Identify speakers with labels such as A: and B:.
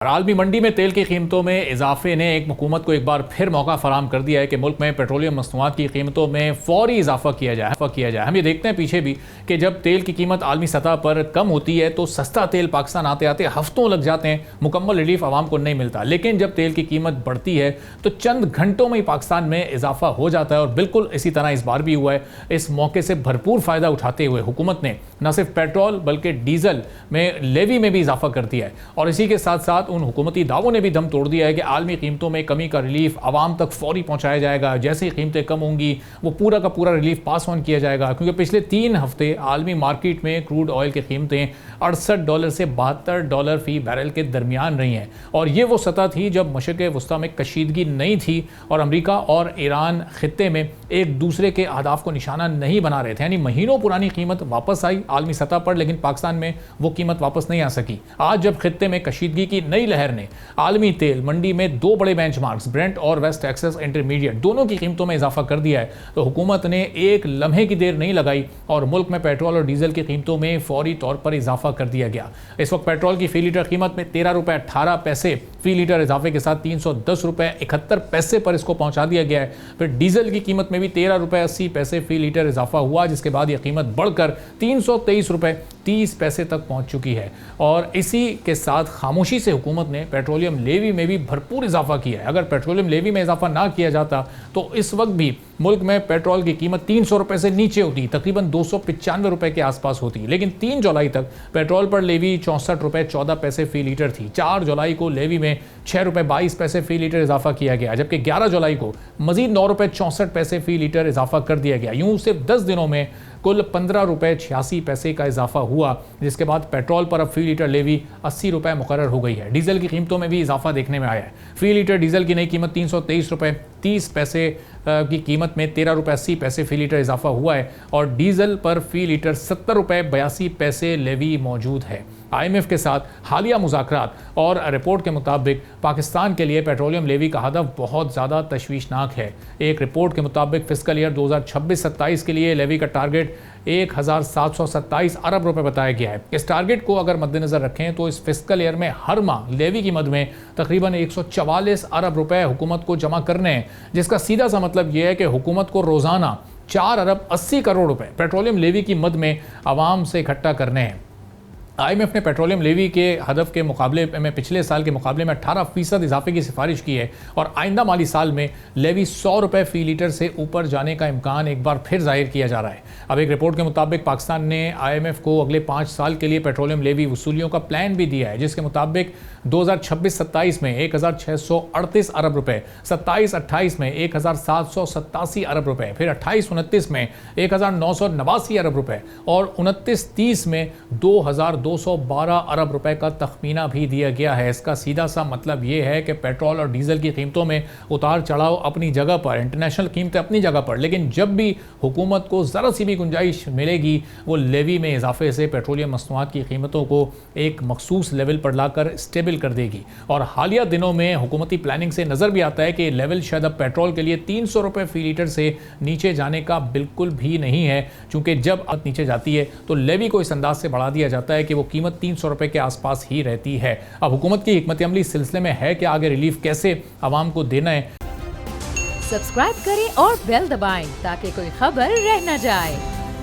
A: आलमी मंडी में तेल की कीमतों में इजाफे ने एक हुकूमत को एक बार फिर मौका फराहम कर दिया है कि मुल्क में पेट्रोलियम मसनूआत की कीमतों में फौरी इजाफा किया जाए। हम ये देखते हैं पीछे भी कि जब तेल की कीमत आलमी सतह पर कम होती है तो सस्ता तेल पाकिस्तान आते आते हफ्तों लग जाते हैं, मुकम्मल रिलीफ आवाम को नहीं मिलता। लेकिन जब तेल की कीमत बढ़ती है तो चंद घंटों में ही पाकिस्तान में इजाफा हो जाता है और बिल्कुल इसी तरह इस बार भी हुआ है। इस मौके से भरपूर फ़ायदा उठाते हुए हुकूमत ने न सिर्फ पेट्रोल बल्कि डीजल में लेवी में भी इजाफा कर दिया है और इसी के साथ साथ उन हुकूमती दावों ने भी दम तोड़ दिया है कि आलमी कीमतों में कमी का रिलीफ आवाम तक फौरी पहुंचाया जाएगा। जैसे ही कीमतें कम होंगी वो पूरा का पूरा रिलीफ पास ऑन किया जाएगा, क्योंकि पिछले 3 हफ्ते आलमी मार्केट में क्रूड ऑयल की कीमतें $68 से $72 फी बैरल के दरमियान रही हैं और ये वो सतह थी जब मशरिक़ वस्ता में कशीदगी नहीं थी और अमेरिका और ईरान खित्ते में एक दूसरे के अहदाफ को निशाना नहीं बना रहे थे। यानी महीनों पुरानी कीमत वापस आई आलमी सतह पर, लेकिन पाकिस्तान में वो कीमत वापस नहीं आ सकी। आज जब खित्ते में कशीदगी की नई लहर ने आलमी तेल मंडी में 2 बड़े बेंचमार्क्स ब्रेंट और वेस्ट टेक्सास इंटरमीडिएट दोनों की कीमतों में इजाफा कर दिया है, तो हुकूमत ने एक लम्हे की देर नहीं लगाई और मुल्क में पेट्रोल और डीजल की कीमतों में फौरी तौर पर इजाफा कर दिया गया। इस वक्त पेट्रोल की फी लीटर कीमत में ₹13.18 फी लीटर इजाफे के साथ ₹310.71 पर इसको पहुंचा दिया गया है। फिर डीजल की कीमत में भी ₹13.80 फी लीटर इजाफा हुआ, जिसके बाद यह कीमत बढ़कर ₹323.30 तक पहुंच चुकी है। और इसी के साथ खामोशी से हुकूमत ने पेट्रोलियम लेवी में भी भरपूर इजाफा किया है। अगर पेट्रोलियम लेवी में इजाफा ना किया जाता तो इस वक्त भी मुल्क में पेट्रोल की कीमत ₹300 से नीचे होती, तकरीबन ₹295 के आसपास होती। लेकिन 3 जुलाई तक पेट्रोल पर लेवी ₹64.14 फी लीटर थी। 4 जुलाई को लेवी में ₹6.22 फी लीटर इजाफा किया गया, जबकि 11 जुलाई को मजीद ₹9.64 फी लीटर इजाफा कर दिया गया। यूं सिर्फ 10 दिनों में कुल ₹15.86 का इजाफा हुआ, जिसके बाद पेट्रोल पर अब फी लीटर लेवी ₹80 मुकर्रर हो गई है। डीजल की कीमतों में भी इजाफा देखने में आया है। फी लीटर डीजल की नई कीमत ₹323.30 की कीमत में ₹13.80 फी लीटर इजाफा हुआ है और डीजल पर फी लीटर ₹70.82 लेवी मौजूद है। IMF के साथ हालिया मुज़ाकरात और रिपोर्ट के मुताबिक पाकिस्तान के लिए पेट्रोलियम लेवी का हदफ बहुत ज़्यादा तशवीशनाक है। एक रिपोर्ट के मुताबिक फिस्कल ईयर 2026-27 के लिए लेवी का टारगेट 1727 अरब रुपए बताया गया है। इस टारगेट को अगर मद्देनजर रखें तो इस फिस्कल ईयर में हर माह लेवी की मद में तकरीबन 144 अरब रुपए हुकूमत को जमा करने हैं, जिसका सीधा सा मतलब यह है कि हुकूमत को रोज़ाना 4 अरब 80 करोड़ रुपए पेट्रोलियम लेवी की मद में आवाम से इकट्ठा करने हैं। IMF ने पेट्रोलियम लेवी के हदफ के मुकाबले में पिछले साल के मुकाबले में 18% इजाफे की सिफारिश की है और आइंदा माली साल में लेवी ₹100 फी लीटर से ऊपर जाने का इम्कान एक बार फिर जाहिर किया जा रहा है। अब एक रिपोर्ट के मुताबिक पाकिस्तान ने IMF को अगले 5 साल के लिए पेट्रोलियम लेवी वसूलियों का प्लान भी दिया है, जिसके मुताबिक 2026-27 में 1638 अरब रुपए, 27-28 में 1787 अरब रुपए, फिर 28-29 में 1989 अरब रुपए और 29-30 में 2212 अरब रुपए का तखमीना भी दिया गया है। इसका सीधा सा मतलब ये है कि पेट्रोल और डीजल की कीमतों में उतार चढ़ाव अपनी जगह पर, इंटरनेशनल कीमतें अपनी जगह पर, लेकिन जब भी हुकूमत को ज़रा सी भी गुंजाइश मिलेगी वो लेवी में इजाफे से पेट्रोलियम मसनूआत की कीमतों को एक मखसूस लेवल पर लाकर स्टेबल कर देगी। और हालिया दिनों में हुकूमती प्लानिंग से नज़र भी आता है कि लेवल शायद अब पेट्रोल के लिए ₹300 फी लीटर से नीचे जाने का बिल्कुल भी नहीं है, चूँकि जब नीचे जाती है तो लेवी को इस अंदाज से बढ़ा दिया जाता है कि वो कीमत ₹300 के आसपास ही रहती है। अब हुकूमत की हिकमत अमली इस सिलसिले में है कि आगे रिलीफ कैसे आवाम को देना है।
B: सब्सक्राइब करें और बेल दबाएं ताकि कोई खबर रह न जाए।